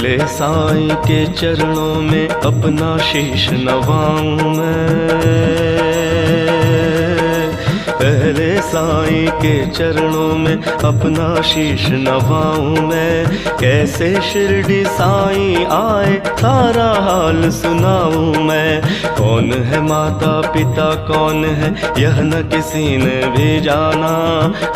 पहले साईं के चरणों में अपना शीश नवाऊं मैं, पहले साईं के चरणों में अपना शीश नवाऊं मैं। कैसे शिरडी साईं आए सारा हाल सुनाऊं मैं। कौन है माता पिता कौन है यह न किसी ने भी जाना,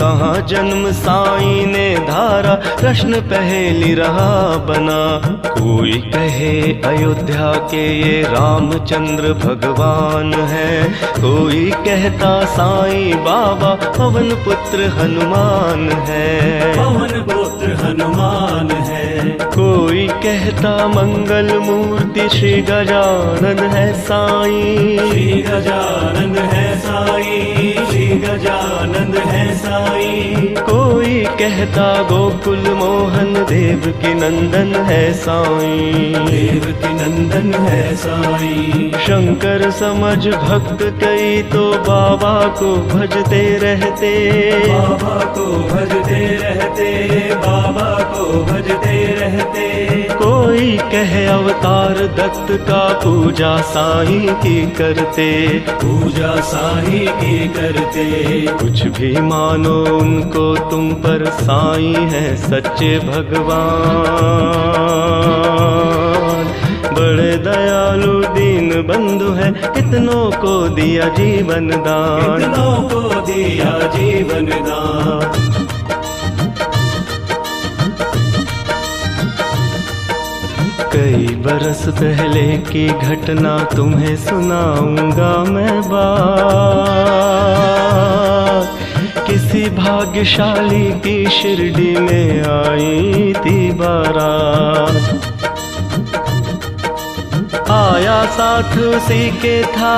कहाँ जन्म साईं ने धारा प्रश्न पहेली रहा बना। कोई कहे अयोध्या के ये रामचंद्र भगवान है, कोई कहता साईं बाबा पवन पुत्र हनुमान है, पवन पुत्र हनुमान है। कोई कहता मंगल मूर्ति श्री गजानन है साईं, श्री गजानन है साईं, श्री गजानन है साईं। कोई कहता गोकुल मोहन देव की नंदन है साईं, देव की नंदन है साईं। शंकर समझ भक्त कई तो बाबा को भजते रहते, बाबा को भजते रहते, बाबा को भजते रहते। कोई कहे अवतार दत्त का पूजा साईं की करते, पूजा साईं की करते। कुछ भी मानो उनको तुम पर साईं है सच्चे भगवान। बड़े दयालु दीन बंधु है कितनों को दिया जीवन दान, कितनों को दिया जीवन दान। कई बरस पहले की घटना तुम्हें सुनाऊंगा मैं बात। किसी भाग्यशाली की शिरडी में आई थी बारात, आया साथ उसी के था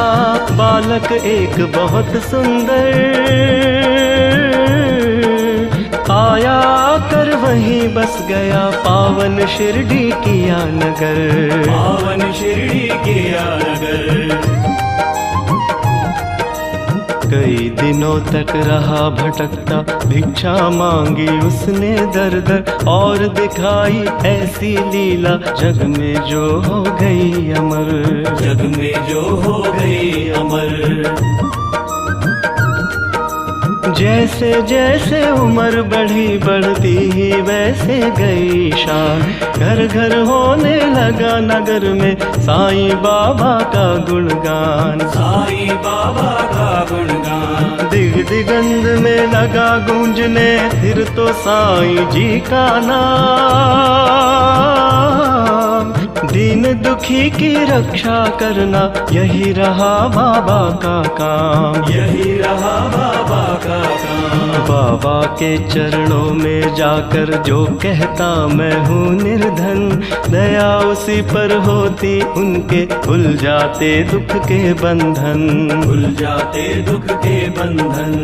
बालक एक बहुत सुंदर। आया कर वहीं बस गया पावन शिरडी किया नगर, पावन शिरडी किया नगर। कई दिनों तक रहा भटकता भिक्षा मांगी उसने दर दर, और दिखाई ऐसी लीला जग में जो हो गई अमर, जग में जो हो गई अमर। जैसे जैसे उम्र बढ़ी बढ़ती ही वैसे गई शान। घर घर होने लगा नगर में साईं बाबा का गुणगान, साईं बाबा का गुणगान। दिग दिगंध में लगा गूंजने फिर तो साईं जी का नाम। दीन दुखी की रक्षा करना यही रहा बाबा का काम, यही रहा बाबा का काम। बाबा के चरणों में जाकर जो कहता मैं हूँ निर्धन, दया उसी पर होती उनके भूल जाते दुख के बंधन, भूल जाते दुख के बंधन।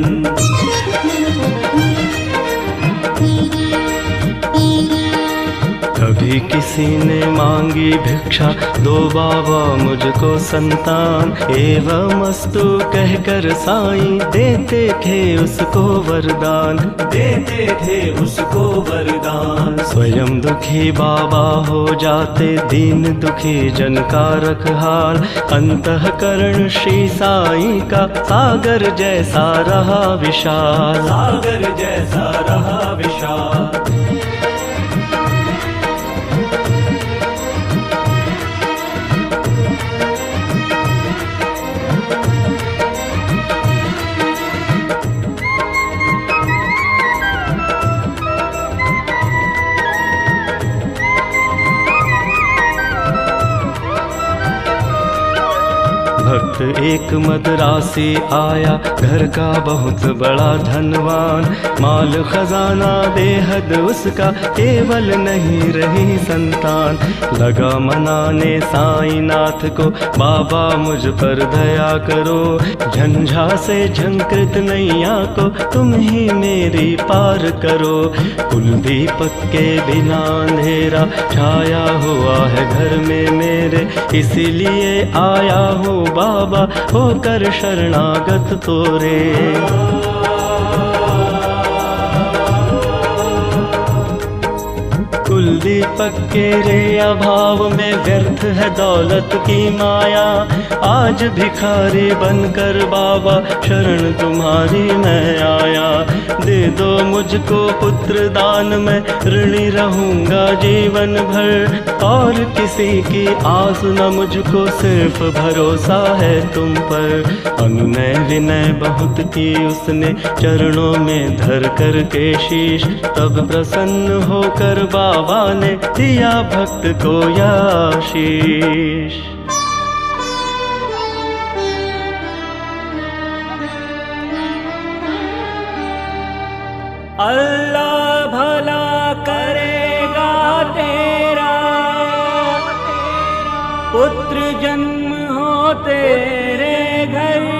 कभी किसी ने मांगी भिक्षा दो बाबा मुझको संतान, एवं अस्तु कहकर साईं देते थे उसको वरदान, देते थे उसको वरदान। स्वयं दुखी बाबा हो जाते दीन दुखी जन का रखहाल। अंतःकरण श्री साईं का सागर जैसा रहा विशाल, सागर जैसा रहा विशाल। भक्त एक मदरासी आया घर का बहुत बड़ा धनवान, माल खजाना बेहद उसका केवल नहीं रही संतान। लगा मनाने साईंनाथ को बाबा मुझ पर दया करो, झंझा से झंकृत नैया को तुम ही मेरी पार करो। कुल दीपक के बिना अंधेरा छाया हुआ है घर में मेरे, इसीलिए आया हूँ बाबा होकर शरणागत तोरे। कुल दीपक के रे अभाव में व्यर्थ है दौलत की माया। आज भिखारी बनकर बाबा शरण तुम्हारी मैं आया। दे दो मुझको पुत्र दान में ऋणी रहूंगा जीवन भर। और किसी की आस न मुझको, सिर्फ भरोसा है तुम पर। अनुनय विनय बहुत की उसने चरणों में धर कर के शीश। तब प्रसन्न होकर बाबा ने दिया भक्त को आशीष। अल्लाह भला करेगा तेरा, पुत्र जन्म हो तेरे घर।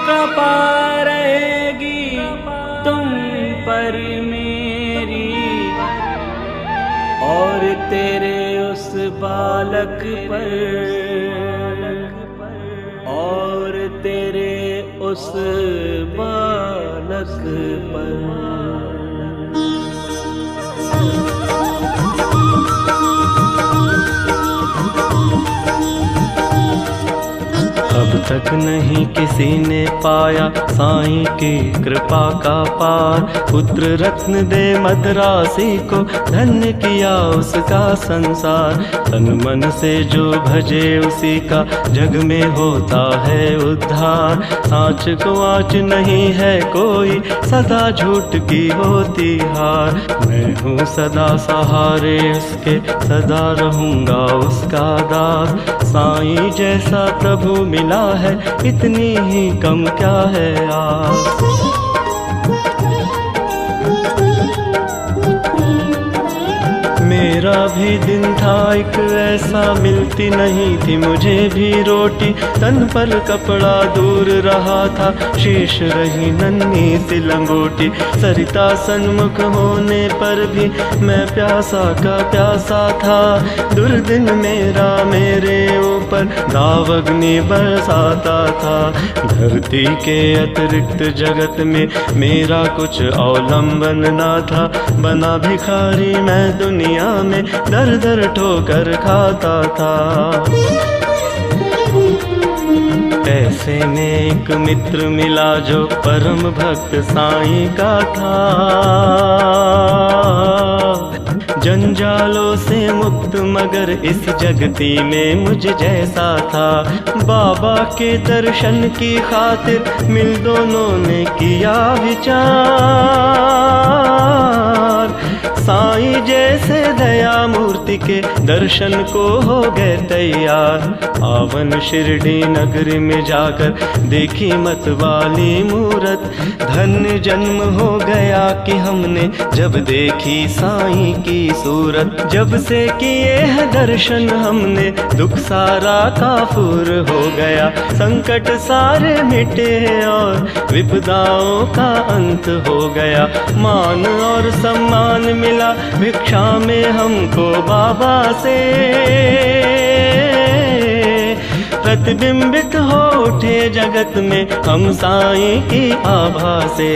कृपा रहेगी तुम पर मेरी, और तेरे उस बालक पर, और तेरे उस बालक पर। अब तक नहीं किसी ने पाया साईं की कृपा का पार। पुत्र रत्न दे मद्रासी को, धन्य किया उसका संसार। तन मन से जो भजे उसी का जग में होता है उद्धार। सांच को आँच नहीं है कोई, सदा झूठ की होती हार। मैं हूँ सदा सहारे उसके, सदा रहूँगा उसका दास। साईं जैसा प्रभु मिला है, इतनी ही कम क्या है आस। मेरा भी दिन था एक ऐसा, मिलती नहीं थी मुझे भी रोटी। तन पर कपड़ा दूर रहा था, शेष रही नन्ही सी लंगोटी। सरिता सन्मुख होने पर भी मैं प्यासा का प्यासा था। दुर्दिन मेरा मेरे ऊपर दावग्नि बरसाता था। धरती के अतिरिक्त जगत में मेरा कुछ अवलंबन ना था। बना भिखारी मैं दुनिया में, दर दर ठोकर खाता था। ऐसे में एक मित्र मिला जो परम भक्त साईं का था। जंजालों से मुक्त मगर इस जगती में मुझ जैसा था। बाबा के दर्शन की खातिर मिल दोनों ने किया विचार। साईं जैसे दया मूर्ति के दर्शन को हो गए तैयार। पावन शिरडी नगरी में जाकर देखी मत वाली मूरत। धन्य जन्म हो गया कि हमने जब देखी साईं की सूरत। जब से किए है दर्शन हमने, दुख सारा काफूर हो गया। संकट सारे मिटे और विपदाओं का अंत हो गया। मान और सम्मान मिला भिक्षा में हमको बाबा से। प्रतिबिंबित हो उठे जगत में हम साईं की आभा से।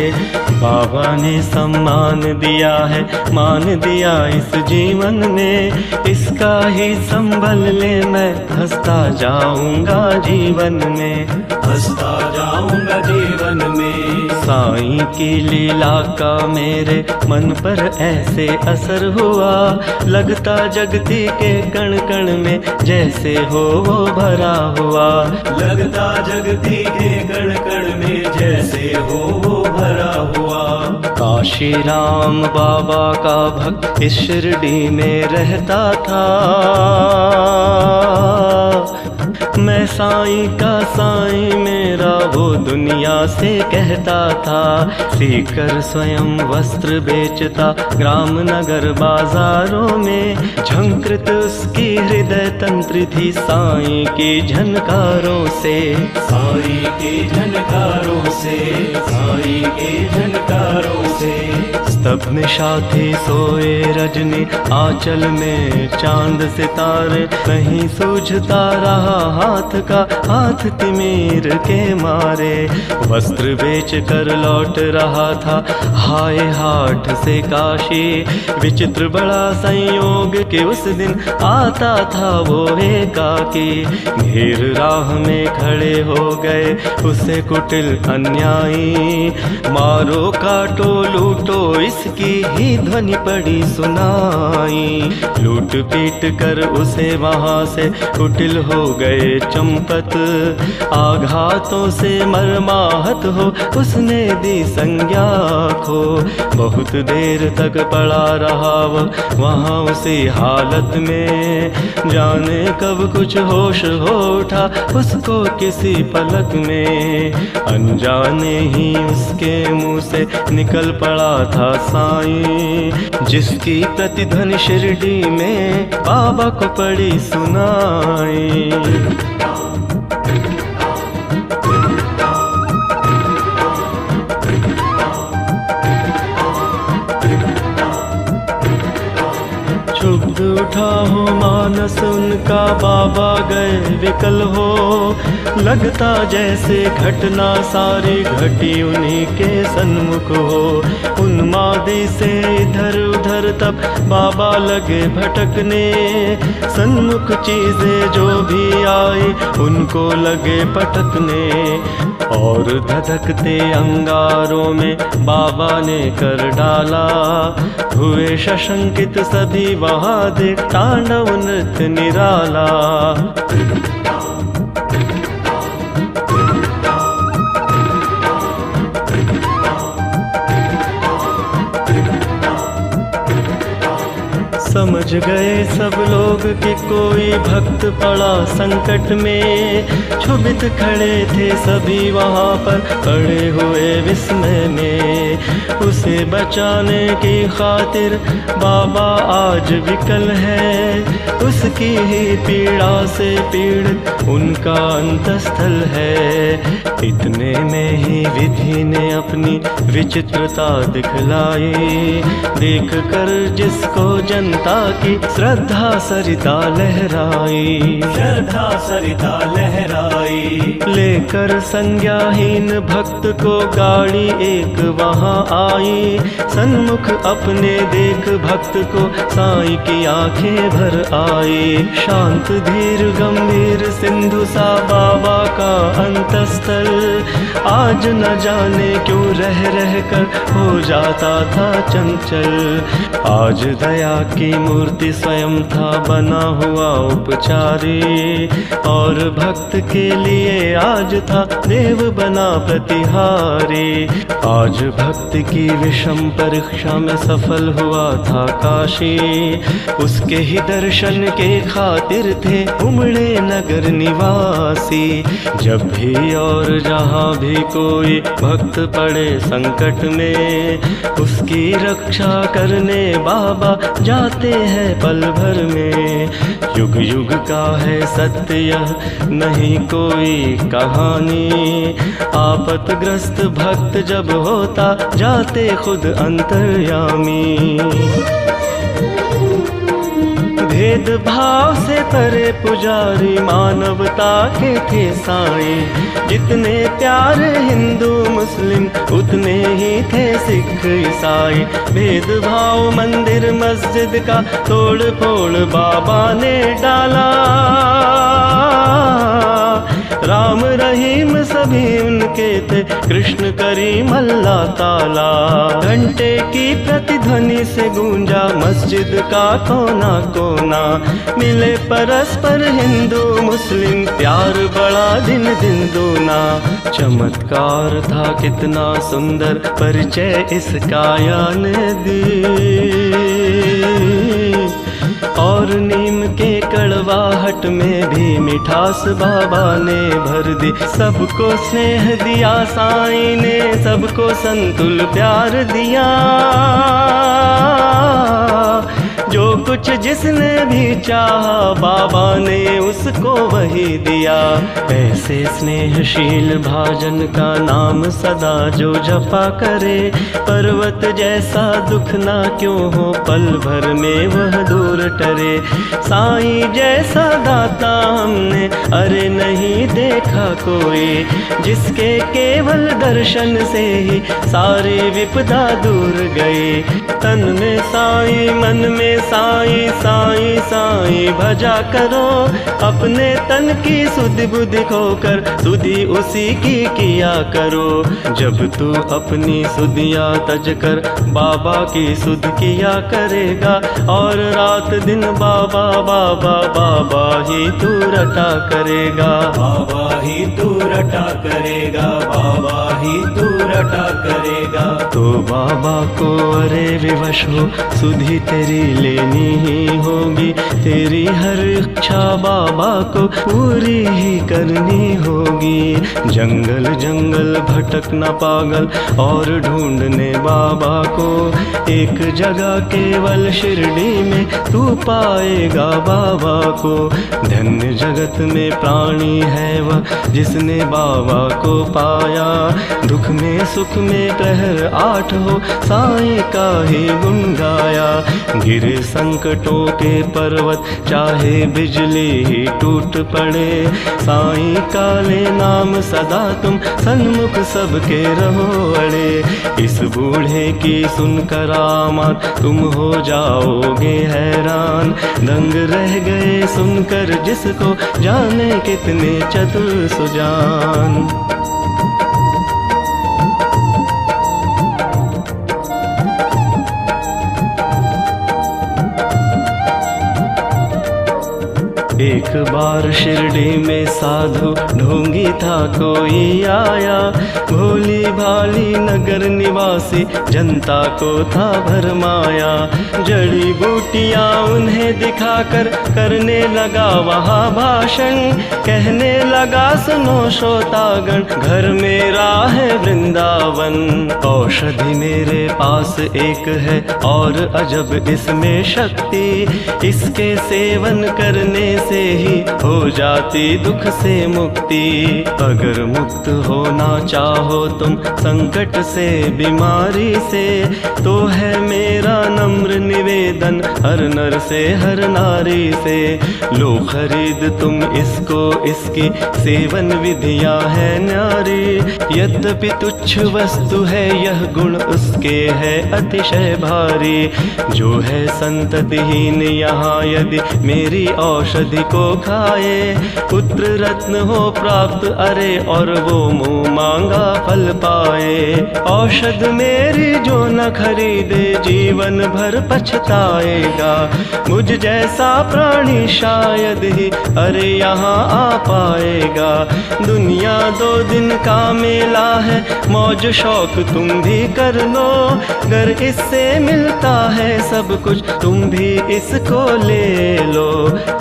बाबा ने सम्मान दिया है, मान दिया इस जीवन में। इसका ही संभल ले मैं हंसता जाऊंगा जीवन में, हंसता जाऊंगा जीवन में। साईं की लीला का मेरे मन पर ऐसे असर हुआ। लगता जगती के कण कण में जैसे हो वो भरा हुआ। लगता जगती के कण कण में जैसे हो वो भरा हुआ। काशी राम बाबा का भक्त इस शिरडी में रहता था। मैं साईं का साईं मेरा वो दुनिया से कहता था। सीकर स्वयं वस्त्र बेचता ग्राम नगर बाजारों में। झंकृत उसकी हृदय तंत्र थी साईं की झनकारों से। साईं के झनकारों से, साईं के झनकारों से। स्तब्ध साथी सोए रजनी, आंचल में चांद सितारे। कहीं सूझता रहा हाथ का हाथ तिमीर के मारे। वस्त्र बेच कर लौट रहा था हाय हाट से काशी, विचित्र बड़ा संयोग कि उस दिन आता था वो एकाकी। घेर राह में खड़े हो गए उसे कुटिल अन्यायी, मारो काटो लूटो इसकी ही ध्वनि पड़ी सुनाई। लूट पीट कर उसे वहां से कुटिल हो गए चंपत, आघातों से मरमाहत हो उसने दी संज्ञा खो। बहुत देर तक पड़ा रहा वहाँ उसी हालत में, जाने कब कुछ होश हो उठा उसको किसी पलक में। अनजाने ही उसके मुंह से निकल पड़ा था साईं, जिसकी प्रतिध्वनि शिरडी में बाबा को पड़ी सुनाई। क्षुब्ध उठा हो मानस उनका, बाबा गए विकल हो। लगता जैसे घटना सारी घटी उन्हीं के सन्मुख हो। उन्मादी से इधर उधर तब बाबा लगे भटकने, सन्मुख चीजें जो भी आई उनको लगे पटकने। और धधकते अंगारों में बाबा ने कर डाला, हुए सशंकित सभी वहां देख तांडव नृत्य निराला। समझ गए सब लोग कि कोई भक्त पड़ा संकट में, क्षुभित खड़े थे सभी वहाँ पर खड़े हुए विस्मय में। उसे बचाने की खातिर बाबा आज विकल है, उसकी ही पीड़ा से पीड़ित उनका अंतस्थल है। इतने में ही विधि ने अपनी विचित्रता दिखलाई, देख कर जिसको जनता की श्रद्धा सरिता लहराई। श्रद्धा सरिता लहराई। लेकर संज्ञाहीन भक्त को गाड़ी एक वहां आई, सन्मुख अपने देख भक्त को साईं की आंखें भर आई। शांत धीर गंभीर सिंधु सा बाबा का अंतस्थल, आज न जाने क्यों रह रह कर हो जाता था चंचल। आज दया की मूर्ति स्वयं था बना हुआ उपचारी, और भक्त के लिए आज था देव बना प्रतिहारी। आज भक्त की विषम परीक्षा में सफल हुआ था काशी, उसके ही दर्शन के खातिर थे उमड़े नगर निवासी। जब भी और जहाँ भी कोई भक्त पड़े संकट में, उसकी रक्षा करने बाबा जाते हैं पल भर में। युग युग का है सत्य यह नहीं कोई कहानी, आपतग्रस्त भक्त जब होता जाते खुद अंतर्यामी। भेदभाव से परे पुजारी मानवता के थे साईं, जितने प्यारे हिंदू मुस्लिम उतने ही थे सिख ईसाई। भेदभाव मंदिर मस्जिद का तोड़ फोड़ बाबा ने डाला, राम रहीम सभी उनके थे, कृष्ण करीम अल्लाह ताला। घंटे की प्रतिध्वनि से गूंजा मस्जिद का कोना कोना, मिले परस्पर हिंदू मुस्लिम प्यार बड़ा दिन दिन दूना। चमत्कार था कितना सुंदर परिचय इसका यान दी, और नीम के कड़वाहट में भी मिठास बाबा ने भर दी। सबको स्नेह दिया साईं ने, सबको संतुल प्यार दिया। जो कुछ जिसने भी चाहा बाबा ने उसको वही दिया। ऐसे स्नेहशील भाजन का नाम सदा जो जपा करे, पर्वत जैसा दुख ना क्यों हो पल भर में वह दूर टरे। साईं जैसा दाता हमने अरे नहीं देखा कोई, जिसके केवल दर्शन से ही सारी विपदा दूर गई। तन में साईं मन में साईं, साईं साईं भजा करो, अपने तन की सुधि बुद्धि खोकर सुधि उसी की किया करो। जब तू अपनी सुधिया तज कर बाबा की सुध किया करेगा, और रात दिन बाबा बाबा बाबा ही तू रटा करेगा। बाबा ही तू रटा करेगा, बाबा ही तू रटा करेगा। तो बाबा को अरे विवश हो, सुधि तेरी लेनी ही होगी। तेरी हर इच्छा बाबा को पूरी ही करनी होगी। जंगल जंगल भटकना पागल और ढूंढने बाबा को, एक जगह केवल शिरडी में तू पाएगा बाबा को। धन्य जगत में प्राणी है वह जिसने बाबा को पाया। दुख में सुख में प्रहर 8 हो, साईं का ही गुण गाया। गिरे संकटों के पर्वत चाहे बिजली ही टूट पड़े, साईं का ले नाम सदा तुम सन्मुख सबके रहो अड़े। इस बूढ़े की सुनकर आमद तुम हो जाओगे हैरान, दंग रह गए सुनकर जिसको जाने कितने चतुर सुजान। एक बार शिरडी में साधु ढोंगी था कोई आया, भोली भाली नगर निवासी जनता को था भरमाया। जड़ी बूटियां उन्हें दिखाकर करने लगा वहाँ भाषण, कहने लगा सुनो श्रोतागण घर मेरा है वृंदावन। औषधि मेरे पास एक है और अजब इसमें शक्ति, इसके सेवन करने से ही हो जाती दुख से मुक्ति। अगर मुक्त होना चाहो तुम संकट से बीमारी से, तो है मेरा नम्र निवेदन हर नर से हर नारी से। लो खरीद तुम इसको, इसकी सेवन विधियां है न्यारी। यद्यपि तुच्छ वस्तु है यह गुण उसके है अतिशय भारी। जो है संततिहीन यहाँ यदि मेरी औषधि को खाए, पुत्र रत्न हो प्राप्त अरे और वो मुँह मांगा फल पाए। औषध मेरी जो न खरीदे जीवन भर पछताएगा, मुझ जैसा प्राणी शायद ही अरे यहाँ आ पाएगा। दुनिया 2 दिन का मेला है, मौज शौक तुम भी कर लो, अगर इससे मिलता है सब कुछ तुम भी इसको ले लो।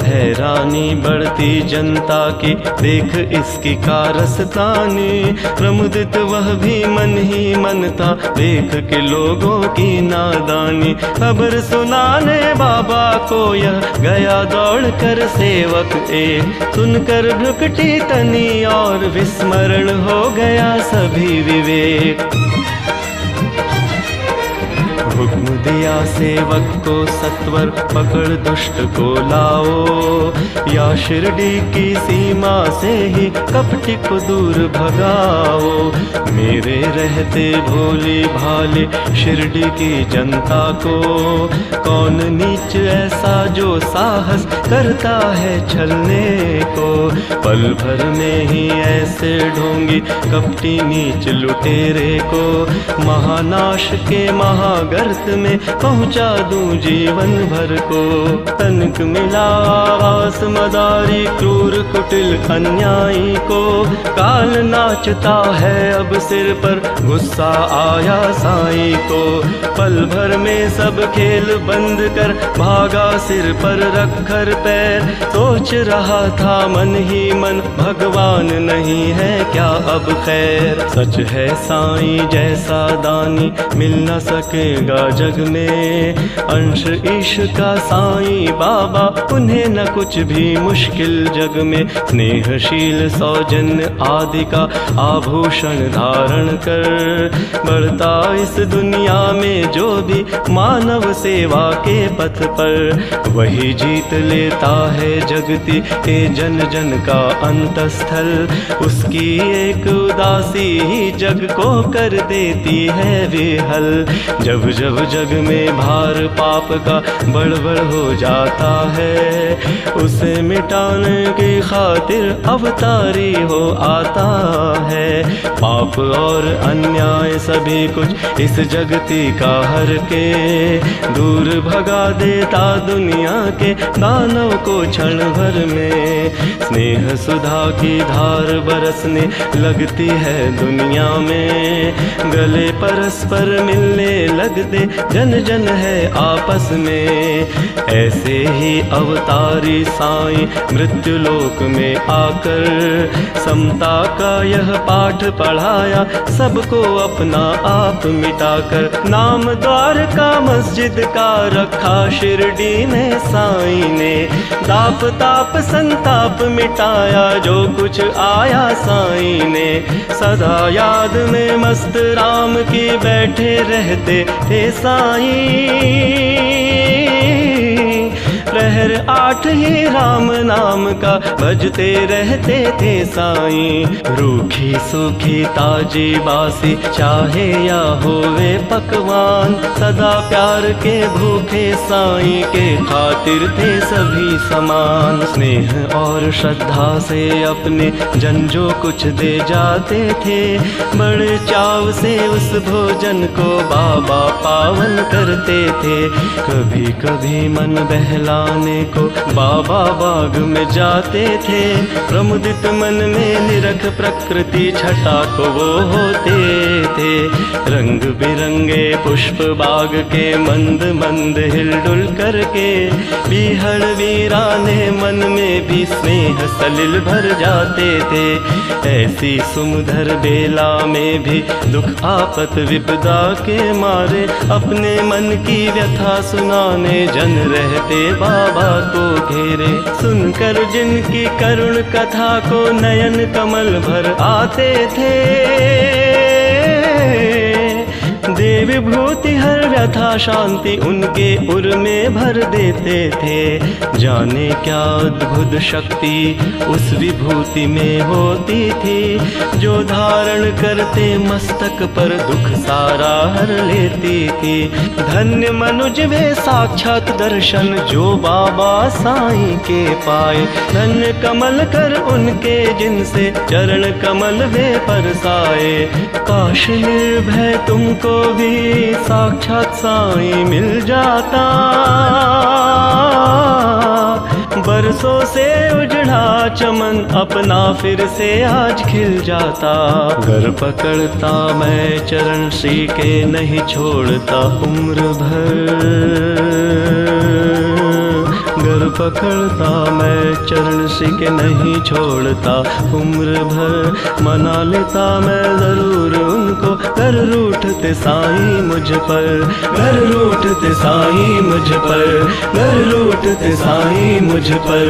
हैरानी बढ़ती जनता की देख इसकी कारस्तानी, प्रमुदित वह भी मन ही मन था देख के लोगों की नादानी। खबर सुनाने बाबा को यह गया दौड़ कर सेवक एक, सुनकर भ्रुकुटी तनी और विस्मरण हो गया सभी विवेक। हुक्म दिया सेवक को सत्वर पकड़ दुष्ट को लाओ, या शिरडी की सीमा से ही कपटी को दूर भगाओ। मेरे रहते भोली भाले शिरडी की जनता को, कौन नीच ऐसा जो साहस करता है छलने को। पल भर में ही ऐसे ढोंगी कपटी नीच लुटेरे को, महानाश के महागर्त में पहुंचा दूं जीवन भर को। तनिक मिला आवास मदारी क्रूर कुटिल अन्यायी को। काल नाचता है अब सिर पर, गुस्सा आया साईं को। पल भर में सब खेल बंद कर, भागा सिर पर रखकर पैर। सोच रहा था मन ही मन, भगवान नहीं है क्या अब खैर। सच है साईं जैसा दानी मिल न सकेगा जग में। अंश ईश का साईं बाबा, उन्हें न कुछ भी मुश्किल जग में। स्नेहशील सौजन्य आदि का आभूषण धारण कर, बढ़ता इस दुनिया में जो भी मानव सेवा के पथ पर। वही जीत लेता है जगती के जन जन का अंतस्थल। उसकी एक उदासी ही जग को कर देती है विहल। जब जब जग में भार पाप का बढ़ हो जाता है, उसे मिटाने की खातिर अवतारी हो आता है। पाप और अन्याय सभी कुछ इस जगती का हर के, दूर भगा देता दुनिया के दानव को क्षण भर में। स्नेह सुधा की धार बरसने लगती है दुनिया में, गले परस्पर मिलने लगते जन जन है आपस में। ऐसे ही अवतारी साईं मृत्यु लोक में आकर, समता का यह पाठ पढ़ाया सबको अपना आप मिटाकर। नाम द्वार का मस्जिद का रखा शिरडी में साईं ने, दाप ताप संताप मिटाया जो कुछ आया साईं ने। सदा याद में मस्त राम की बैठे रहते थे साईं, प्रहर 8 ही राम नाम का भजते रहते थे साईं। रूखी सूखी ताजी बासी चाहे या होवे पकवान, सदा प्यार के भूखे साईं के खातिर थे सभी समान। स्नेह और श्रद्धा से अपने जन जो कुछ दे जाते थे, बड़े चाव से उस भोजन को बाबा पावन करते थे। कभी कभी मन बहलाने को बाबा बाग में जाते थे, प्रमुदित मन में निरख प्रकृति छटा को वो होते थे। रंग बिरंगे पुष्प बाग के मंद मंद हिलडुल करके, बीहड़ वीराने मन में भी स्नेह सलिल भर जाते थे। ऐसी सुमधुर बेला में भी दुख आपत विपदा के मारे, अपने मन की व्यथा सुनाने जन रहते बाबा को घेरे। सुनकर जिनकी करुण कथा को नयन कमल भर आते थे, देव भूति हर व्यथा शांति उनके उर में भर देते थे। जाने क्या अद्भुत शक्ति उस विभूति में होती थी, जो धारण करते मस्तक पर दुख सारा हर लेती थी। धन्य मनुज वे साक्षात दर्शन जो बाबा साईं के पाए, धन्य कमल कर उनके जिनसे चरण कमल वे परसाए। काश निर्भय तुमको भी साक्षात साईं मिल जाता, बरसों से उजड़ा चमन अपना फिर से आज खिल जाता। घर पकड़ता मैं चरण श्री के नहीं छोड़ता उम्र भर, घर पकड़ता मैं चरण श्री के नहीं छोड़ता उम्र भर। मना लेता मैं जरूर उनको, घर रूठते साईं मुझ पर, घर रूठते साईं मुझ पर, घर रूठते साईं मुझ पर।